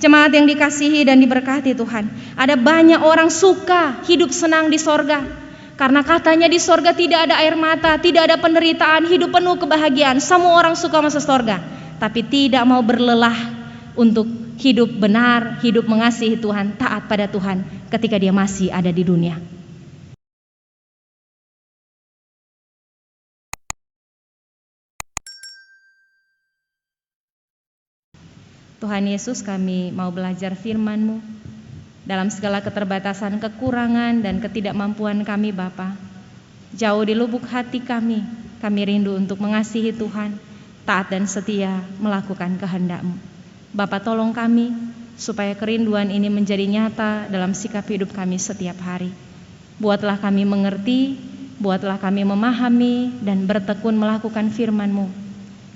Jemaat yang dikasihi dan diberkati Tuhan, ada banyak orang suka hidup senang di sorga, karena katanya di sorga tidak ada air mata, tidak ada penderitaan, hidup penuh kebahagiaan. Semua orang suka masuk sorga, tapi tidak mau berlelah untuk hidup benar, hidup mengasihi Tuhan, taat pada Tuhan ketika dia masih ada di dunia. Tuhan Yesus, kami mau belajar firman-Mu dalam segala keterbatasan, kekurangan, dan ketidakmampuan kami Bapa. Jauh di lubuk hati kami rindu untuk mengasihi Tuhan, taat dan setia melakukan kehendak-Mu. Bapa, tolong kami supaya kerinduan ini menjadi nyata dalam sikap hidup kami setiap hari. Buatlah kami mengerti, buatlah kami memahami dan bertekun melakukan firman-Mu.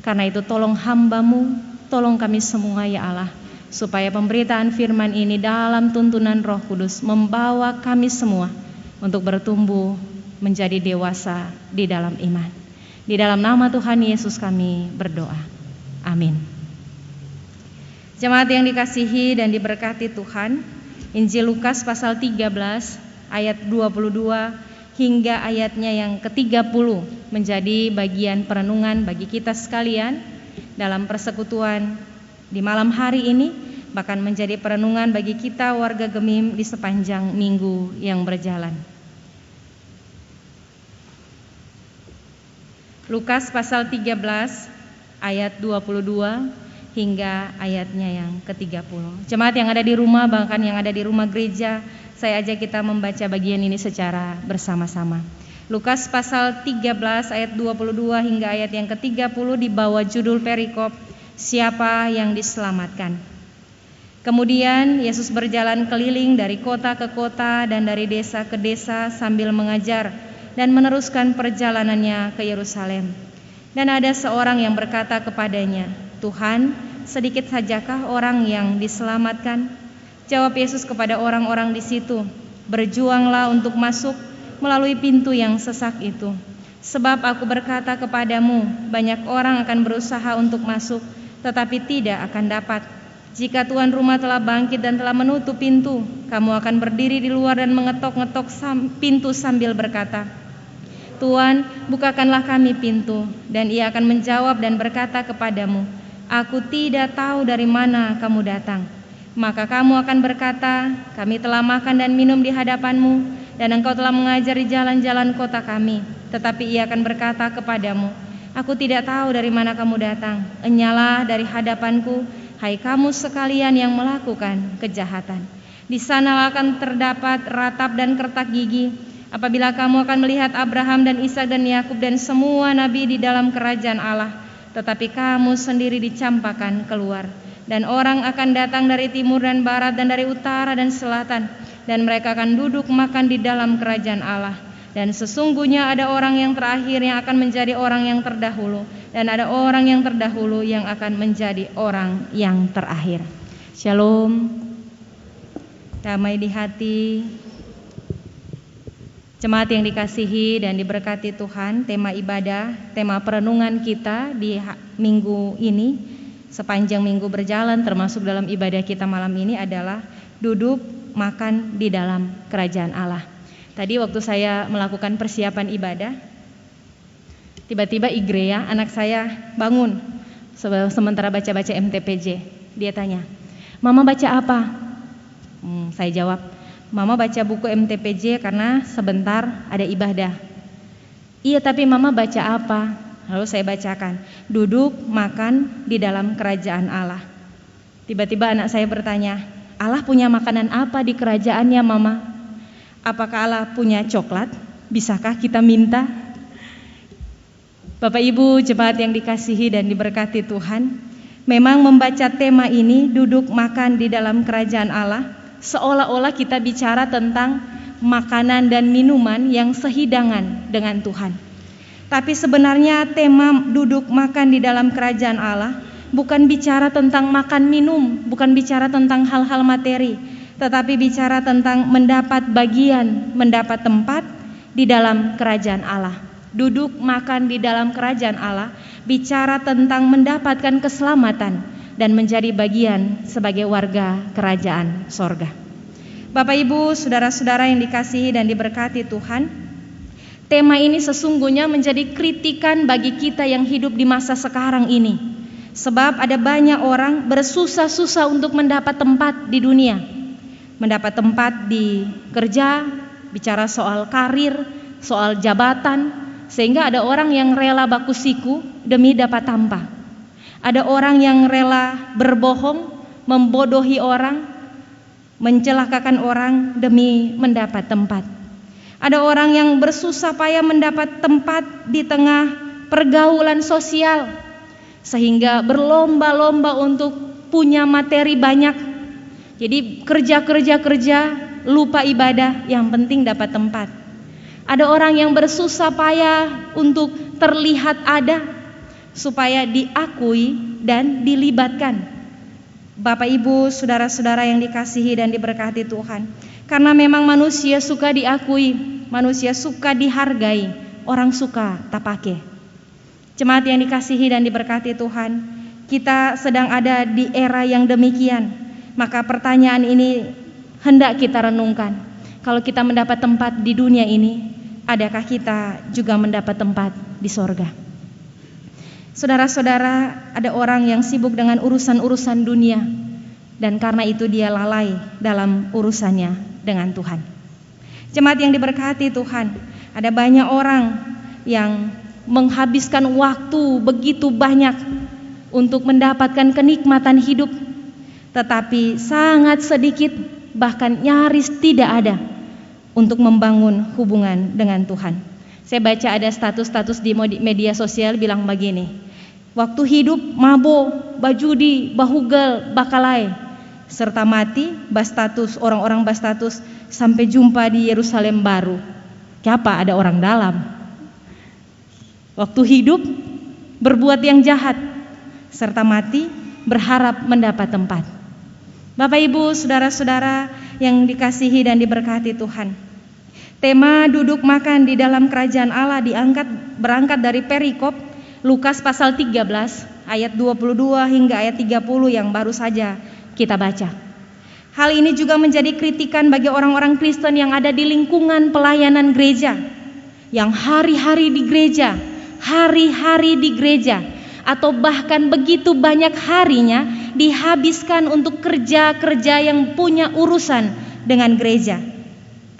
Karena itu tolong hamba-Mu, tolong kami semua ya Allah, supaya pemberitaan firman ini dalam tuntunan Roh Kudus membawa kami semua untuk bertumbuh menjadi dewasa di dalam iman. Di dalam nama Tuhan Yesus kami berdoa. Amin. Jemaat yang dikasihi dan diberkati Tuhan, Injil Lukas pasal 13 ayat 22 hingga ayatnya yang ke-30 menjadi bagian perenungan bagi kita sekalian dalam persekutuan di malam hari ini, bahkan menjadi perenungan bagi kita warga Gemim di sepanjang minggu yang berjalan. Lukas pasal 13 ayat 22 hingga ayatnya yang ke-30. Jemaat yang ada di rumah, bahkan yang ada di rumah gereja, saya ajak kita membaca bagian ini secara bersama-sama. Lukas pasal 13 ayat 22 hingga ayat yang ke-30 di bawah judul perikop, siapa yang diselamatkan. Kemudian Yesus berjalan keliling dari kota ke kota dan dari desa ke desa sambil mengajar dan meneruskan perjalanannya ke Yerusalem. Dan ada seorang yang berkata kepadanya, "Tuhan, sedikit sajakah orang yang diselamatkan?" Jawab Yesus kepada orang-orang di situ, "Berjuanglah untuk masuk melalui pintu yang sesak itu. Sebab aku berkata kepadamu, banyak orang akan berusaha untuk masuk, tetapi tidak akan dapat. Jika tuan rumah telah bangkit dan telah menutup pintu, kamu akan berdiri di luar dan mengetok-ngetok pintu sambil berkata, 'Tuan, bukakanlah kami pintu.' Dan ia akan menjawab dan berkata kepadamu, 'Aku tidak tahu dari mana kamu datang.' Maka kamu akan berkata, 'Kami telah makan dan minum di hadapanmu, dan engkau telah mengajar di jalan-jalan kota kami.' Tetapi ia akan berkata kepadamu, 'Aku tidak tahu dari mana kamu datang. Enyalah dari hadapanku, hai kamu sekalian yang melakukan kejahatan.' Di sanalah akan terdapat ratap dan kertak gigi, apabila kamu akan melihat Abraham dan Ishak dan Yakub dan semua nabi di dalam kerajaan Allah, tetapi kamu sendiri dicampakkan keluar. Dan orang akan datang dari timur dan barat dan dari utara dan selatan, dan mereka akan duduk makan di dalam kerajaan Allah. Dan sesungguhnya ada orang yang terakhir yang akan menjadi orang yang terdahulu, dan ada orang yang terdahulu yang akan menjadi orang yang terakhir." Shalom, damai di hati. Jemaat yang dikasihi dan diberkati Tuhan, tema ibadah, tema perenungan kita di minggu ini, sepanjang minggu berjalan termasuk dalam ibadah kita malam ini adalah duduk makan di dalam kerajaan Allah. Tadi waktu saya melakukan persiapan ibadah, tiba-tiba Igrea, anak saya, bangun sementara baca-baca MTPJ. Dia tanya, "Mama baca apa?" Saya jawab, "Mama baca buku MTPJ karena sebentar ada ibadah." "Iya, tapi Mama baca apa?" Lalu saya bacakan, "Duduk makan di dalam kerajaan Allah." Tiba-tiba anak saya bertanya, "Allah punya makanan apa di kerajaannya, Mama? Apakah Allah punya coklat? Bisakah kita minta?" Bapak Ibu jemaat yang dikasihi dan diberkati Tuhan, memang membaca tema ini, duduk makan di dalam kerajaan Allah, seolah-olah kita bicara tentang makanan dan minuman yang sehidangan dengan Tuhan. Tapi sebenarnya tema duduk makan di dalam kerajaan Allah bukan bicara tentang makan minum, bukan bicara tentang hal-hal materi, tetapi bicara tentang mendapat bagian, mendapat tempat di dalam kerajaan Allah. Duduk makan di dalam kerajaan Allah bicara tentang mendapatkan keselamatan, dan menjadi bagian sebagai warga kerajaan sorga. Bapak Ibu, saudara-saudara yang dikasihi dan diberkati Tuhan, tema ini sesungguhnya menjadi kritikan bagi kita yang hidup di masa sekarang ini. Sebab ada banyak orang bersusah-susah untuk mendapat tempat di dunia, mendapat tempat di kerja, bicara soal karir, soal jabatan, sehingga ada orang yang rela baku siku demi dapat tampah. Ada orang yang rela berbohong, membodohi orang, mencelakakan orang demi mendapat tempat. Ada orang yang bersusah payah mendapat tempat di tengah pergaulan sosial, sehingga berlomba-lomba untuk punya materi banyak. Jadi kerja, lupa ibadah, yang penting dapat tempat. Ada orang yang bersusah payah untuk terlihat ada, supaya diakui dan dilibatkan. Bapak Ibu, saudara-saudara yang dikasihi dan diberkati Tuhan, karena memang manusia suka diakui, manusia suka dihargai, orang suka tapake. Jemaat yang dikasihi dan diberkati Tuhan, kita sedang ada di era yang demikian. Maka pertanyaan ini hendak kita renungkan. Kalau kita mendapat tempat di dunia ini, adakah kita juga mendapat tempat di sorga? Saudara-saudara, ada orang yang sibuk dengan urusan-urusan dunia, dan karena itu dia lalai dalam urusannya dengan Tuhan. Jemaat yang diberkati Tuhan, ada banyak orang yang menghabiskan waktu begitu banyak untuk mendapatkan kenikmatan hidup, tetapi sangat sedikit, bahkan nyaris tidak ada untuk membangun hubungan dengan Tuhan. Saya baca ada status-status di media sosial bilang begini, waktu hidup mabo, bajudi, bahugel, bakalai, serta mati bastatus, orang-orang bastatus sampai jumpa di Yerusalem baru. Siapa? Ada orang dalam. Waktu hidup berbuat yang jahat, serta mati berharap mendapat tempat. Bapak Ibu, saudara-saudara yang dikasihi dan diberkati Tuhan, tema duduk makan di dalam kerajaan Allah berangkat dari perikop Lukas pasal 13 ayat 22 hingga ayat 30 yang baru saja kita baca. Hal ini juga menjadi kritikan bagi orang-orang Kristen yang ada di lingkungan pelayanan gereja, yang hari-hari di gereja, atau bahkan begitu banyak harinya dihabiskan untuk kerja-kerja yang punya urusan dengan gereja,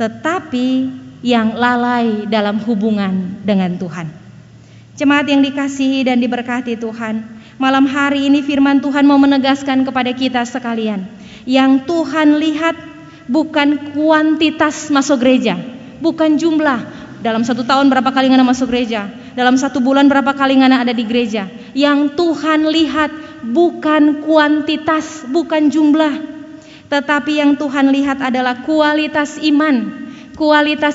tetapi yang lalai dalam hubungan dengan Tuhan. Jemaat yang dikasihi dan diberkati Tuhan, malam hari ini firman Tuhan mau menegaskan kepada kita sekalian, yang Tuhan lihat bukan kuantitas masuk gereja, bukan jumlah, dalam 1 tahun berapa kali ngana masuk gereja, dalam 1 bulan berapa kali ngana ada di gereja. Yang Tuhan lihat bukan kuantitas, bukan jumlah, tetapi yang Tuhan lihat adalah kualitas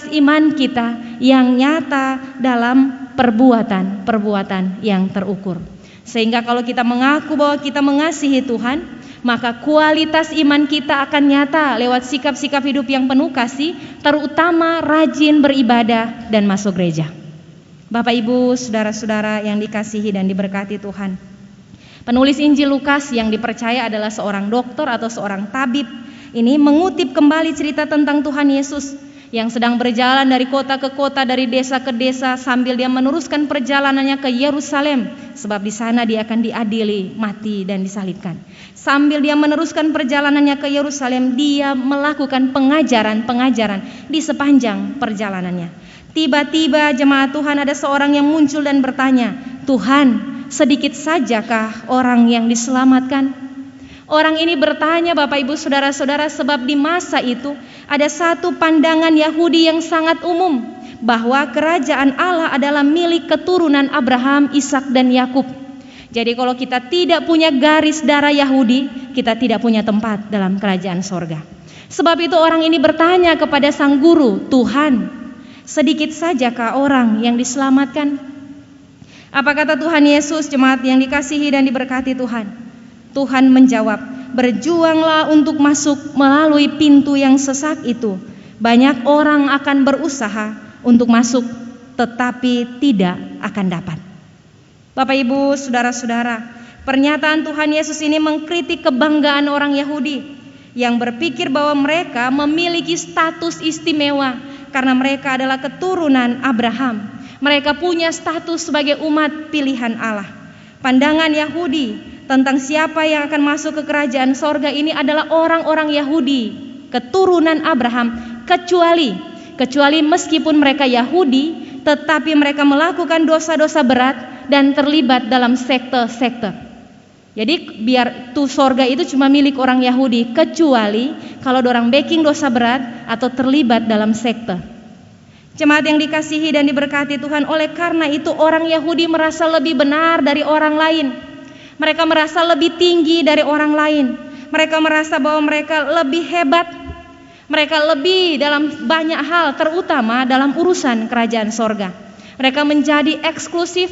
iman kita yang nyata dalam perbuatan yang terukur. Sehingga kalau kita mengaku bahwa kita mengasihi Tuhan, maka kualitas iman kita akan nyata lewat sikap-sikap hidup yang penuh kasih, terutama rajin beribadah dan masuk gereja. Bapak Ibu, saudara-saudara yang dikasihi dan diberkati Tuhan, penulis Injil Lukas yang dipercaya adalah seorang dokter atau seorang tabib ini mengutip kembali cerita tentang Tuhan Yesus yang sedang berjalan dari kota ke kota, dari desa ke desa, sambil dia meneruskan perjalanannya ke Yerusalem, sebab di sana dia akan diadili, mati dan disalibkan. Sambil dia meneruskan perjalanannya ke Yerusalem, dia melakukan pengajaran di sepanjang perjalanannya. Tiba-tiba jemaat Tuhan, ada seorang yang muncul dan bertanya, "Tuhan, sedikit sajakah orang yang diselamatkan?" Orang ini bertanya, Bapak Ibu saudara-saudara, sebab di masa itu ada satu pandangan Yahudi yang sangat umum, bahwa kerajaan Allah adalah milik keturunan Abraham, Ishak dan Yakub. Jadi kalau kita tidak punya garis darah Yahudi, kita tidak punya tempat dalam kerajaan sorga. Sebab itu orang ini bertanya kepada sang guru, "Tuhan, sedikit sajakah orang yang diselamatkan?" Apa kata Tuhan Yesus, jemaat yang dikasihi dan diberkati Tuhan? Tuhan menjawab, "Berjuanglah untuk masuk melalui pintu yang sesak itu. Banyak orang akan berusaha untuk masuk, tetapi tidak akan dapat." Bapak Ibu, saudara-saudara, Pernyataan Tuhan Yesus ini mengkritik kebanggaan orang Yahudi yang berpikir bahwa mereka memiliki status istimewa karena mereka adalah keturunan Abraham. Mereka punya status sebagai umat pilihan Allah. Pandangan Yahudi tentang siapa yang akan masuk ke kerajaan sorga ini adalah orang-orang Yahudi, keturunan Abraham, kecuali meskipun mereka Yahudi, tetapi mereka melakukan dosa-dosa berat dan terlibat dalam sekte-sekte. Jadi biar tuh sorga itu cuma milik orang Yahudi, kecuali kalau orang backing dosa berat atau terlibat dalam sekte. Jemaat yang dikasihi dan diberkati Tuhan, oleh karena itu orang Yahudi merasa lebih benar dari orang lain. Mereka merasa lebih tinggi dari orang lain. Mereka merasa bahwa mereka lebih hebat. Mereka lebih dalam banyak hal, terutama dalam urusan kerajaan sorga. Mereka menjadi eksklusif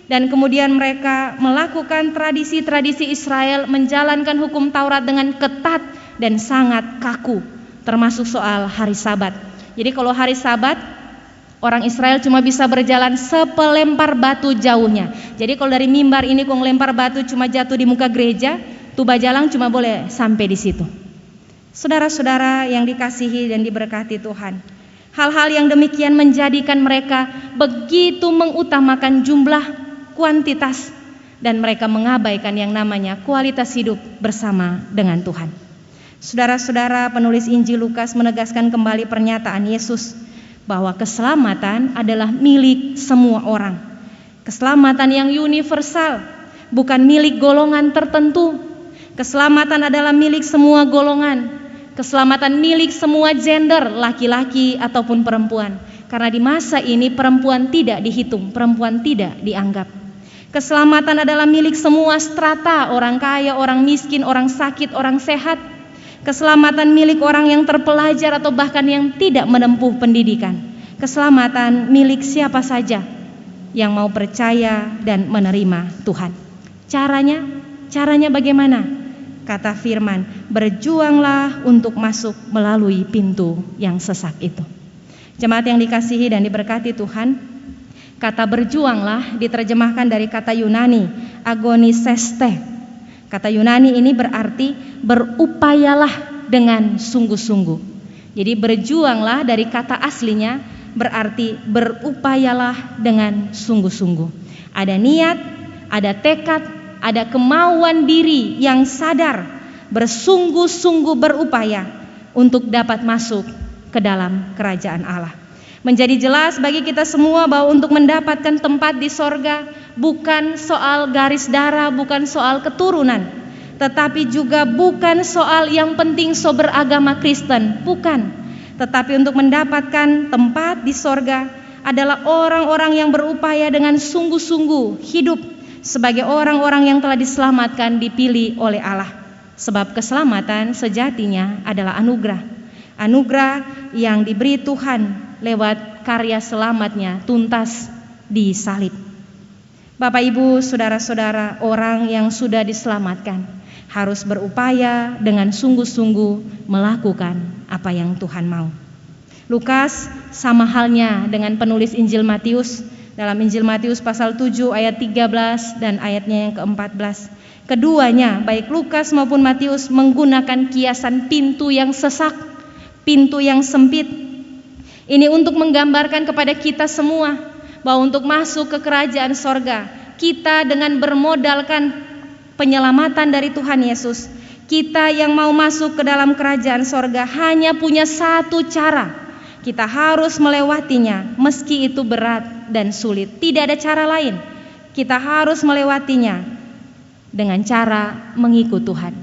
dan kemudian mereka melakukan tradisi-tradisi Israel, menjalankan hukum Taurat dengan ketat dan sangat kaku, termasuk soal hari Sabat. Jadi kalau hari Sabat, orang Israel cuma bisa berjalan sepelempar batu jauhnya. Jadi kalau dari mimbar ini kau lempar batu cuma jatuh di muka gereja, tuh bajalang cuma boleh sampai di situ. Saudara-saudara yang dikasihi dan diberkati Tuhan, hal-hal yang demikian menjadikan mereka begitu mengutamakan jumlah, kuantitas, dan mereka mengabaikan yang namanya kualitas hidup bersama dengan Tuhan. Saudara-saudara, penulis Injil Lukas menegaskan kembali pernyataan Yesus bahwa keselamatan adalah milik semua orang. Keselamatan yang universal, bukan milik golongan tertentu. Keselamatan adalah milik semua golongan. Keselamatan milik semua gender, laki-laki ataupun perempuan. Karena di masa ini perempuan tidak dihitung, perempuan tidak dianggap. Keselamatan adalah milik semua strata, orang kaya, orang miskin, orang sakit, orang sehat. Keselamatan milik orang yang terpelajar atau bahkan yang tidak menempuh pendidikan. Keselamatan milik siapa saja yang mau percaya dan menerima Tuhan. Caranya bagaimana? Kata firman, berjuanglah untuk masuk melalui pintu yang sesak itu. Jemaat yang dikasihi dan diberkati Tuhan, kata berjuanglah diterjemahkan dari kata Yunani agoniseste. Kata Yunani ini berarti berupayalah dengan sungguh-sungguh. Jadi berjuanglah dari kata aslinya berarti berupayalah dengan sungguh-sungguh. Ada niat, ada tekad, ada kemauan diri yang sadar, bersungguh-sungguh berupaya untuk dapat masuk ke dalam kerajaan Allah. Menjadi jelas bagi kita semua bahwa untuk mendapatkan tempat di sorga bukan soal garis darah, bukan soal keturunan, tetapi juga bukan soal yang penting so beragama Kristen, bukan. Tetapi untuk mendapatkan tempat di sorga adalah orang-orang yang berupaya dengan sungguh-sungguh hidup sebagai orang-orang yang telah diselamatkan, dipilih oleh Allah. Sebab keselamatan sejatinya adalah anugerah. Anugerah yang diberi Tuhan lewat karya selamatnya tuntas di salib. Bapak Ibu, saudara-saudara, orang yang sudah diselamatkan harus berupaya dengan sungguh-sungguh melakukan apa yang Tuhan mau. Lukas sama halnya dengan penulis Injil Matius. Dalam Injil Matius pasal 7 ayat 13 dan ayatnya yang ke-14. Keduanya, baik Lukas maupun Matius, menggunakan kiasan pintu yang sesak, pintu yang sempit. Ini untuk menggambarkan kepada kita semua bahwa untuk masuk ke kerajaan sorga, kita dengan bermodalkan penyelamatan dari Tuhan Yesus, kita yang mau masuk ke dalam kerajaan sorga hanya punya satu cara. Kita harus melewatinya meski itu berat dan sulit. Tidak ada cara lain. Kita harus melewatinya dengan cara mengikut Tuhan.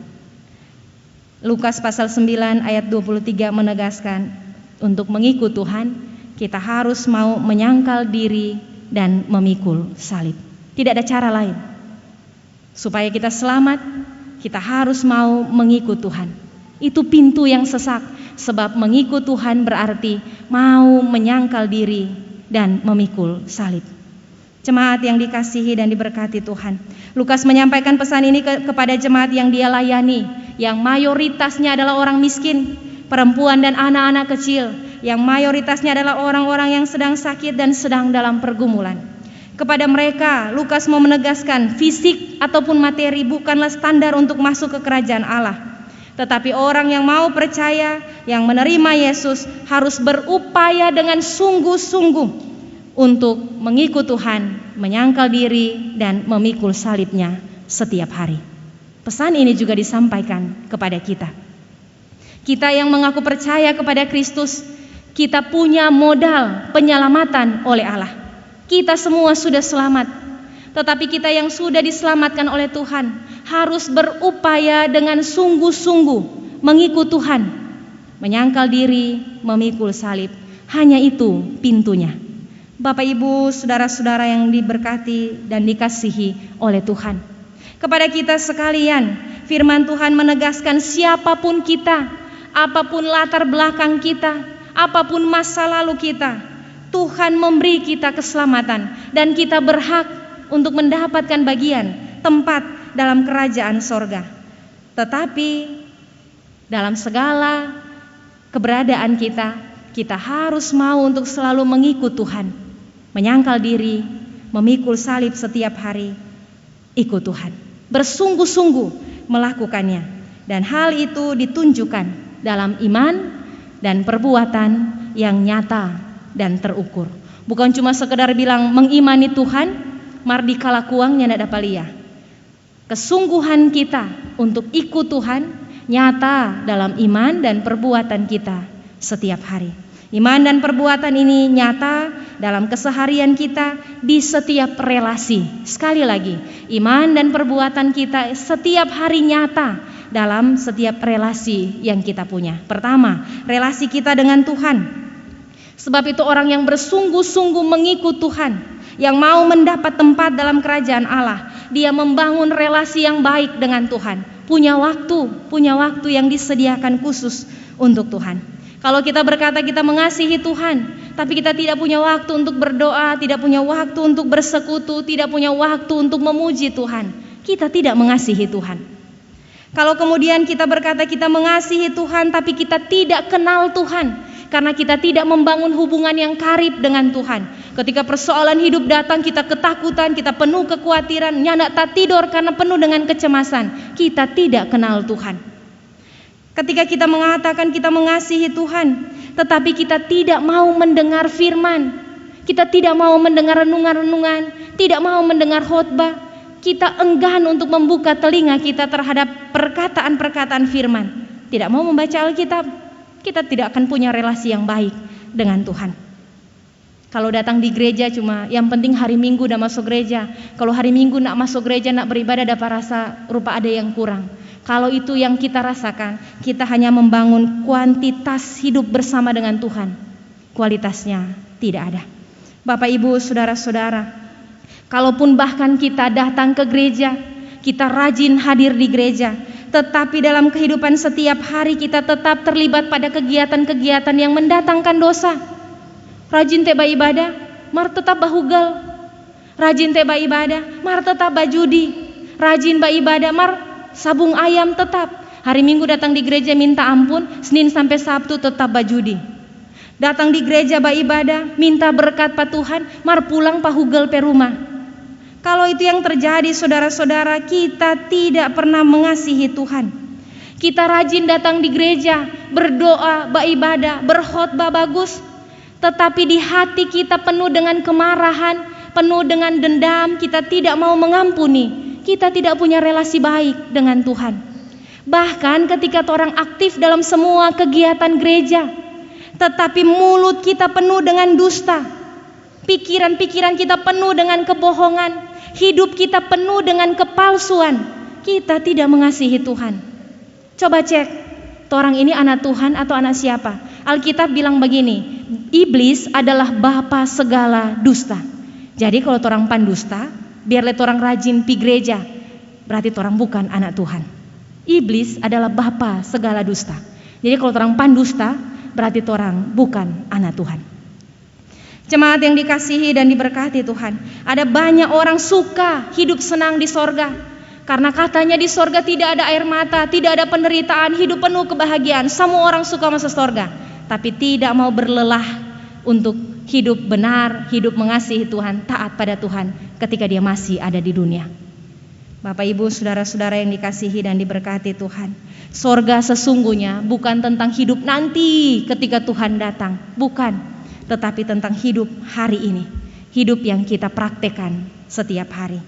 Lukas pasal 9 ayat 23 menegaskan, untuk mengikut Tuhan kita harus mau menyangkal diri dan memikul salib. Tidak ada cara lain. Supaya kita selamat, kita harus mau mengikut Tuhan. Itu pintu yang sesak, sebab mengikut Tuhan berarti mau menyangkal diri dan memikul salib. Jemaat yang dikasihi dan diberkati Tuhan, Lukas menyampaikan pesan ini kepada jemaat yang dia layani, yang mayoritasnya adalah orang miskin, perempuan dan anak-anak kecil, yang mayoritasnya adalah orang-orang yang sedang sakit dan sedang dalam pergumulan. Kepada mereka, Lukas mau menegaskan fisik ataupun materi bukanlah standar untuk masuk ke kerajaan Allah. Tetapi orang yang mau percaya, yang menerima Yesus harus berupaya dengan sungguh-sungguh untuk mengikut Tuhan, menyangkal diri dan memikul salibnya setiap hari. Pesan ini juga disampaikan kepada kita. Kita yang mengaku percaya kepada Kristus, kita punya modal penyelamatan oleh Allah. Kita semua sudah selamat. Tetapi kita yang sudah diselamatkan oleh Tuhan harus berupaya dengan sungguh-sungguh mengikut Tuhan, menyangkal diri, memikul salib. Hanya itu pintunya. Bapak Ibu, saudara-saudara yang diberkati dan dikasihi oleh Tuhan. Kepada kita sekalian, firman Tuhan menegaskan siapapun kita, apapun latar belakang kita, apapun masa lalu kita, Tuhan memberi kita keselamatan dan kita berhak untuk mendapatkan bagian tempat dalam kerajaan sorga. Tetapi dalam segala keberadaan kita, kita harus mau untuk selalu mengikut Tuhan, menyangkal diri, memikul salib setiap hari, ikut Tuhan, bersungguh-sungguh melakukannya. Dan hal itu ditunjukkan dalam iman dan perbuatan yang nyata dan terukur. Bukan cuma sekedar bilang mengimani Tuhan, mardika lakuangnya ndak dapat liya. Kesungguhan kita untuk ikut Tuhan nyata dalam iman dan perbuatan kita setiap hari. Iman dan perbuatan ini nyata dalam keseharian kita di setiap relasi. Sekali lagi, iman dan perbuatan kita setiap hari nyata dalam setiap relasi yang kita punya. Pertama, relasi kita dengan Tuhan. Sebab itu orang yang bersungguh-sungguh mengikut Tuhan, yang mau mendapat tempat dalam kerajaan Allah, dia membangun relasi yang baik dengan Tuhan. Punya waktu yang disediakan khusus untuk Tuhan. Kalau kita berkata kita mengasihi Tuhan, tapi kita tidak punya waktu untuk berdoa, tidak punya waktu untuk bersekutu, tidak punya waktu untuk memuji Tuhan, kita tidak mengasihi Tuhan. Kalau kemudian kita berkata kita mengasihi Tuhan, tapi kita tidak kenal Tuhan, karena kita tidak membangun hubungan yang karib dengan Tuhan. Ketika persoalan hidup datang, kita ketakutan, kita penuh kekhawatiran, nyandak tak tidur karena penuh dengan kecemasan. Kita tidak kenal Tuhan. Ketika kita mengatakan kita mengasihi Tuhan, tetapi kita tidak mau mendengar firman, kita tidak mau mendengar renungan-renungan, tidak mau mendengar khotbah, kita enggan untuk membuka telinga kita terhadap perkataan-perkataan firman, tidak mau membaca Alkitab, kita tidak akan punya relasi yang baik dengan Tuhan. Kalau datang di gereja cuma yang penting hari Minggu udah masuk gereja. Kalau hari Minggu nak masuk gereja, nak beribadah dapat rasa rupa ada yang kurang. Kalau itu yang kita rasakan, kita hanya membangun kuantitas hidup bersama dengan Tuhan. Kualitasnya tidak ada. Bapak Ibu, saudara-saudara, kalaupun bahkan kita datang ke gereja, kita rajin hadir di gereja, tetapi dalam kehidupan setiap hari kita tetap terlibat pada kegiatan-kegiatan yang mendatangkan dosa. Rajin teba ibadah, mar tetap bahugal. Rajin teba ibadah, mar tetap bajudi. Rajin ba ibadah, mar sabung ayam tetap. Hari Minggu datang di gereja minta ampun, Senin sampai Sabtu tetap bajudi. Datang di gereja ba ibadah, minta berkat pa Tuhan, mar pulang pahugal pe rumah. Kalau itu yang terjadi, saudara-saudara, kita tidak pernah mengasihi Tuhan. Kita rajin datang di gereja, berdoa, beribadah, berkhotbah bagus, tetapi di hati kita penuh dengan kemarahan, penuh dengan dendam, kita tidak mau mengampuni, kita tidak punya relasi baik dengan Tuhan. Bahkan ketika orang aktif dalam semua kegiatan gereja, tetapi mulut kita penuh dengan dusta, pikiran-pikiran kita penuh dengan kebohongan, hidup kita penuh dengan kepalsuan, kita tidak mengasihi Tuhan. Coba cek, orang ini anak Tuhan atau anak siapa? Alkitab bilang begini, iblis adalah bapa segala dusta. Jadi kalau orang pandusta, biar lihat orang rajin pi gereja, berarti orang bukan anak Tuhan. Iblis adalah bapa segala dusta. Jadi kalau orang pandusta, berarti orang bukan anak Tuhan. Jemaat yang dikasihi dan diberkati Tuhan, ada banyak orang suka hidup senang di sorga, karena katanya di sorga tidak ada air mata, tidak ada penderitaan, hidup penuh kebahagiaan. Semua orang suka masuk sorga, tapi tidak mau berlelah untuk hidup benar, hidup mengasihi Tuhan, taat pada Tuhan ketika dia masih ada di dunia. Bapak Ibu, saudara-saudara yang dikasihi dan diberkati Tuhan, sorga sesungguhnya bukan tentang hidup nanti ketika Tuhan datang, bukan, tetapi tentang hidup hari ini, hidup yang kita praktekkan setiap hari.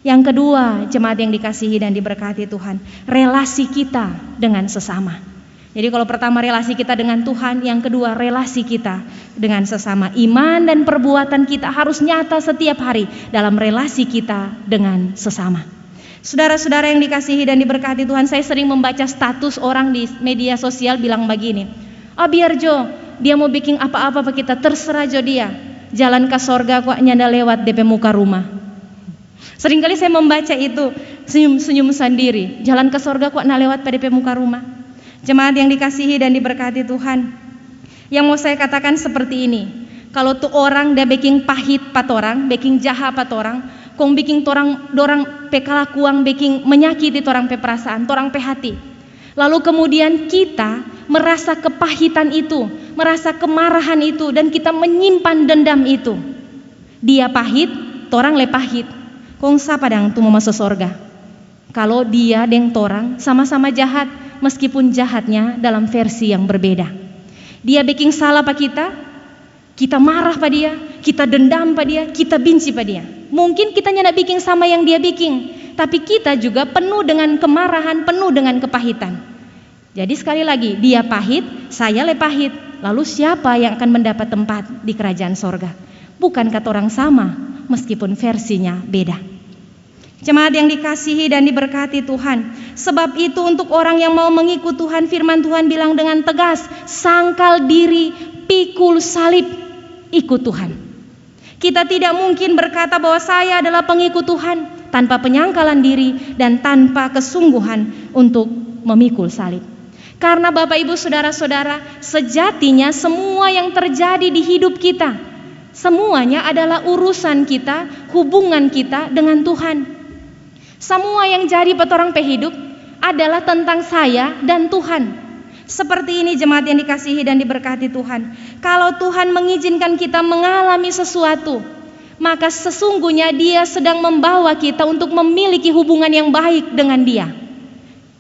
Yang kedua, jemaat yang dikasihi dan diberkati Tuhan, relasi kita dengan sesama. Jadi kalau pertama relasi kita dengan Tuhan, yang kedua relasi kita dengan sesama. Iman dan perbuatan kita harus nyata setiap hari dalam relasi kita dengan sesama. Saudara-saudara yang dikasihi dan diberkati Tuhan, saya sering membaca status orang di media sosial bilang begini, biar Jo, dia mau bikin apa-apa kita, terserah Jo dia. Jalan ke sorga kok nyanda lewat DP muka rumah. Seringkali saya membaca itu, senyum-senyum sendiri. Jalan ke sorga kok nak lewat pada DP muka rumah. Jemaat yang dikasihi dan diberkati Tuhan, yang mau saya katakan seperti ini, kalau tuh orang dia bikin pahit pat orang, bikin jahat pat orang, kong bikin dorang pekalakuang, bikin menyakiti orang pe perasaan, orang pe hati. Lalu kemudian kita merasa kepahitan itu, merasa kemarahan itu, dan kita menyimpan dendam itu. Dia pahit, orang le pahit. Kong sapa dang tu mau masuk sorga? Kalau dia deng torang sama-sama jahat, meskipun jahatnya dalam versi yang berbeda. Dia bikin salah pak kita marah pak dia, kita dendam pak dia, kita benci pak dia. Mungkin kita nyana bikin sama yang dia bikin, tapi kita juga penuh dengan kemarahan, penuh dengan kepahitan. Jadi sekali lagi, dia pahit, saya le pahit. Lalu siapa yang akan mendapat tempat di kerajaan sorga? Bukan kata orang sama, meskipun versinya beda. Jemaat yang dikasihi dan diberkati Tuhan, sebab itu untuk orang yang mau mengikut Tuhan, firman Tuhan bilang dengan tegas, sangkal diri, pikul salib, ikut Tuhan. Kita tidak mungkin berkata bahwa saya adalah pengikut Tuhan tanpa penyangkalan diri dan tanpa kesungguhan untuk memikul salib. Karena Bapak Ibu saudara-saudara, sejatinya semua yang terjadi di hidup kita, semuanya adalah urusan kita, hubungan kita dengan Tuhan. Semua yang jadi petorang pehidup adalah tentang saya dan Tuhan. Seperti ini jemaat yang dikasihi dan diberkati Tuhan. Kalau Tuhan mengizinkan kita mengalami sesuatu, maka sesungguhnya Dia sedang membawa kita untuk memiliki hubungan yang baik dengan Dia.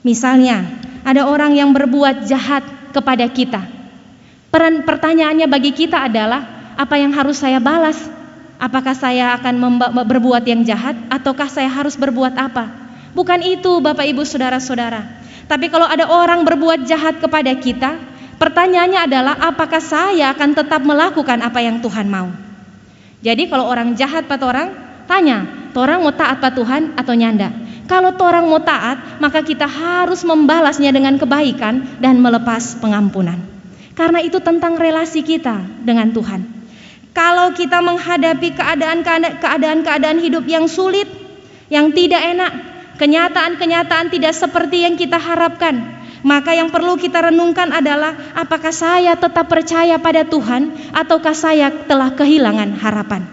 Misalnya, ada orang yang berbuat jahat kepada kita. Pertanyaannya bagi kita adalah, apa yang harus saya balas? Apakah saya akan berbuat yang jahat ataukah saya harus berbuat apa? Bukan itu Bapak Ibu saudara-saudara. Tapi kalau ada orang berbuat jahat kepada kita, pertanyaannya adalah apakah saya akan tetap melakukan apa yang Tuhan mau? Jadi kalau orang jahat pada orang, tanya, orang mau taat pada Tuhan atau nyanda? Kalau orang mau taat, maka kita harus membalasnya dengan kebaikan dan melepas pengampunan. Karena itu tentang relasi kita dengan Tuhan. Kalau kita menghadapi keadaan hidup yang sulit, yang tidak enak, kenyataan-kenyataan tidak seperti yang kita harapkan, maka yang perlu kita renungkan adalah apakah saya tetap percaya pada Tuhan ataukah saya telah kehilangan harapan.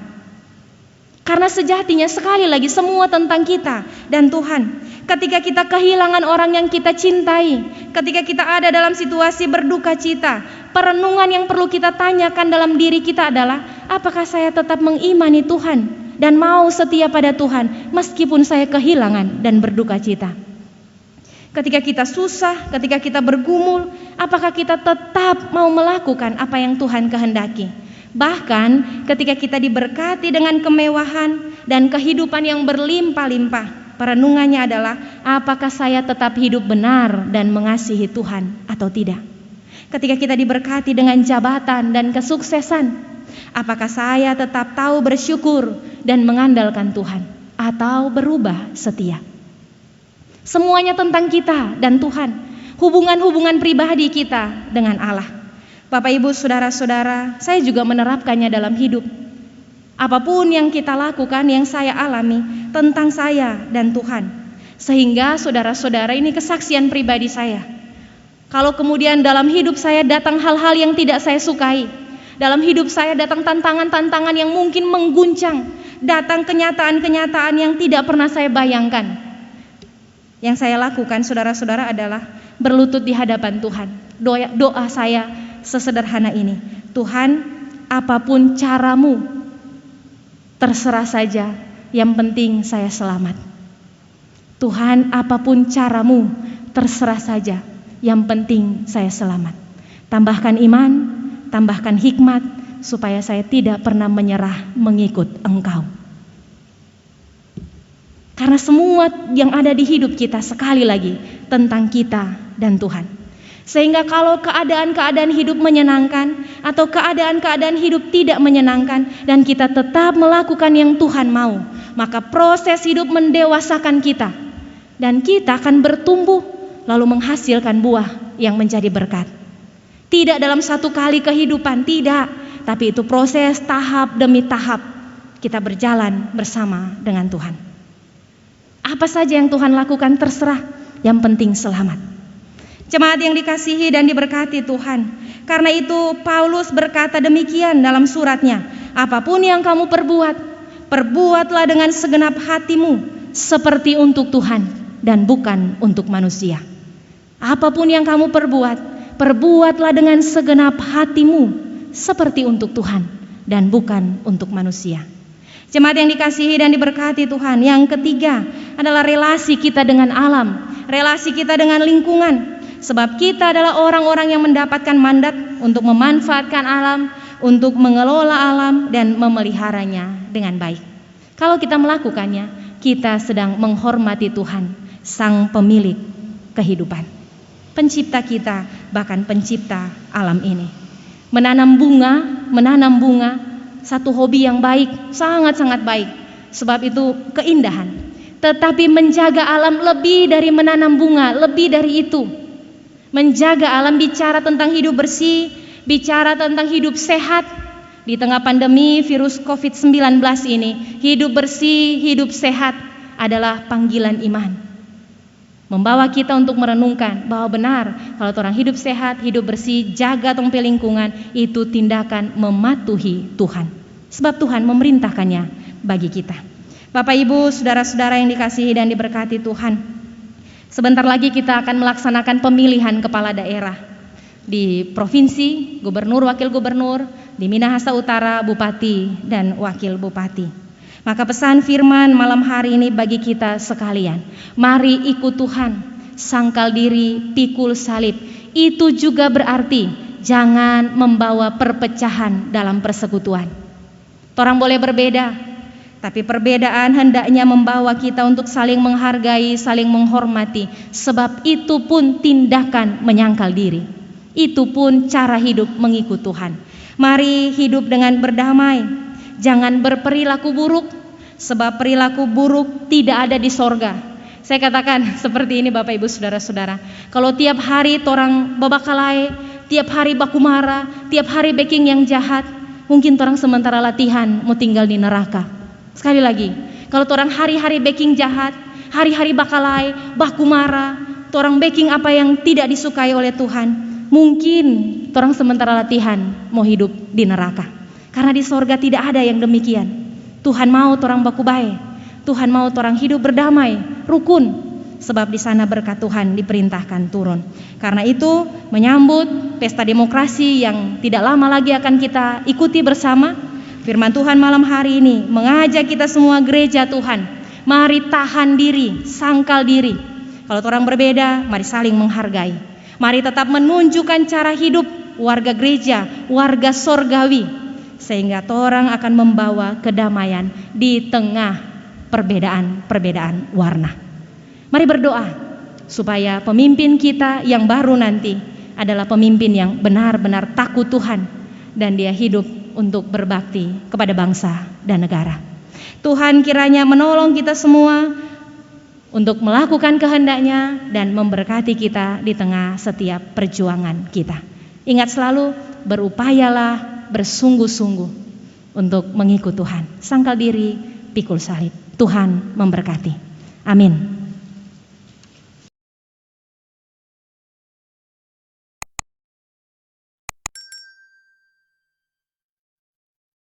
Karena sejatinya sekali lagi semua tentang kita dan Tuhan. Ketika kita kehilangan orang yang kita cintai, ketika kita ada dalam situasi berduka cita, perenungan yang perlu kita tanyakan dalam diri kita adalah apakah saya tetap mengimani Tuhan dan mau setia pada Tuhan meskipun saya kehilangan dan berduka cita. Ketika kita susah, ketika kita bergumul, apakah kita tetap mau melakukan apa yang Tuhan kehendaki? Bahkan ketika kita diberkati dengan kemewahan dan kehidupan yang berlimpah-limpah, perenungannya adalah apakah saya tetap hidup benar dan mengasihi Tuhan atau tidak? Ketika kita diberkati dengan jabatan dan kesuksesan, apakah saya tetap tahu bersyukur dan mengandalkan Tuhan atau berubah setia? Semuanya tentang kita dan Tuhan, hubungan-hubungan pribadi kita dengan Allah. Bapak Ibu saudara-saudara, saya juga menerapkannya dalam hidup. Apapun yang kita lakukan, yang saya alami tentang saya dan Tuhan. Sehingga saudara-saudara, ini kesaksian pribadi saya. Kalau kemudian dalam hidup saya datang hal-hal yang tidak saya sukai, dalam hidup saya datang tantangan-tantangan yang mungkin mengguncang, datang kenyataan-kenyataan yang tidak pernah saya bayangkan, yang saya lakukan saudara-saudara adalah berlutut di hadapan Tuhan. Doa saya sesederhana ini, Tuhan, apapun caramu, terserah saja, yang penting saya selamat. Tuhan, apapun caramu, terserah saja, yang penting saya selamat. Tambahkan iman, tambahkan hikmat, supaya saya tidak pernah menyerah mengikut Engkau. Karena semua yang ada di hidup kita sekali lagi tentang kita dan Tuhan. Sehingga kalau keadaan-keadaan hidup menyenangkan atau keadaan-keadaan hidup tidak menyenangkan dan kita tetap melakukan yang Tuhan mau, maka proses hidup mendewasakan kita dan kita akan bertumbuh lalu menghasilkan buah yang menjadi berkat. Tidak dalam satu kali kehidupan, tidak, tapi itu proses tahap demi tahap kita berjalan bersama dengan Tuhan. Apa saja yang Tuhan lakukan terserah, yang penting selamat. Jemaat yang dikasihi dan diberkati Tuhan, karena itu Paulus berkata demikian dalam suratnya, apapun yang kamu perbuat, perbuatlah dengan segenap hatimu seperti untuk Tuhan dan bukan untuk manusia. Apapun yang kamu perbuat, perbuatlah dengan segenap hatimu seperti untuk Tuhan dan bukan untuk manusia. Jemaat yang dikasihi dan diberkati Tuhan, yang ketiga adalah relasi kita dengan alam, relasi kita dengan lingkungan. Sebab kita adalah orang-orang yang mendapatkan mandat untuk memanfaatkan alam, untuk mengelola alam dan memeliharanya dengan baik. Kalau kita melakukannya, kita sedang menghormati Tuhan, Sang Pemilik kehidupan, Pencipta kita, bahkan Pencipta alam ini. Menanam bunga, satu hobi yang baik, sangat-sangat baik. Sebab itu keindahan. Tetapi menjaga alam lebih dari menanam bunga, lebih dari itu. Menjaga alam bicara tentang hidup bersih, bicara tentang hidup sehat. Di tengah pandemi virus COVID-19 ini, hidup bersih, hidup sehat adalah panggilan iman. Membawa kita untuk merenungkan bahwa benar, kalau orang hidup sehat, hidup bersih, jaga tongpe lingkungan, itu tindakan mematuhi Tuhan. Sebab Tuhan memerintahkannya bagi kita. Bapak Ibu, saudara-saudara yang dikasihi dan diberkati Tuhan, sebentar lagi kita akan melaksanakan pemilihan kepala daerah di provinsi, gubernur, wakil gubernur, di Minahasa Utara, bupati dan wakil bupati. Maka pesan firman malam hari ini bagi kita sekalian, mari ikut Tuhan, sangkal diri, pikul salib. Itu juga berarti jangan membawa perpecahan dalam persekutuan. Orang boleh berbeda, tapi perbedaan hendaknya membawa kita untuk saling menghargai, saling menghormati. Sebab itu pun tindakan menyangkal diri. Itu pun cara hidup mengikut Tuhan. Mari hidup dengan berdamai. Jangan berperilaku buruk, sebab perilaku buruk tidak ada di sorga. Saya katakan seperti ini Bapak Ibu Saudara-saudara. Kalau tiap hari orang babakalai, tiap hari baku marah, tiap hari baking yang jahat, mungkin orang sementara latihan mau tinggal di neraka. Sekali lagi, kalau orang hari-hari baking jahat, hari-hari bakalai, baku marah, orang baking apa yang tidak disukai oleh Tuhan, mungkin orang sementara latihan mau hidup di neraka. Karena di sorga tidak ada yang demikian. Tuhan mau orang baku baik, Tuhan mau orang hidup berdamai, rukun. Sebab di sana berkat Tuhan diperintahkan turun. Karena itu menyambut pesta demokrasi yang tidak lama lagi akan kita ikuti bersama, firman Tuhan malam hari ini mengajak kita semua gereja Tuhan, mari tahan diri, sangkal diri. Kalau orang berbeda, mari saling menghargai. Mari tetap menunjukkan cara hidup warga gereja, warga sorgawi, sehingga orang akan membawa kedamaian di tengah perbedaan-perbedaan warna. Mari berdoa supaya pemimpin kita yang baru nanti adalah pemimpin yang benar-benar takut Tuhan dan dia hidup untuk berbakti kepada bangsa dan negara. Tuhan kiranya menolong kita semua untuk melakukan kehendaknya dan memberkati kita di tengah setiap perjuangan kita. Ingat selalu, berupayalah bersungguh-sungguh untuk mengikut Tuhan. Sangkal diri, pikul salib. Tuhan memberkati. Amin.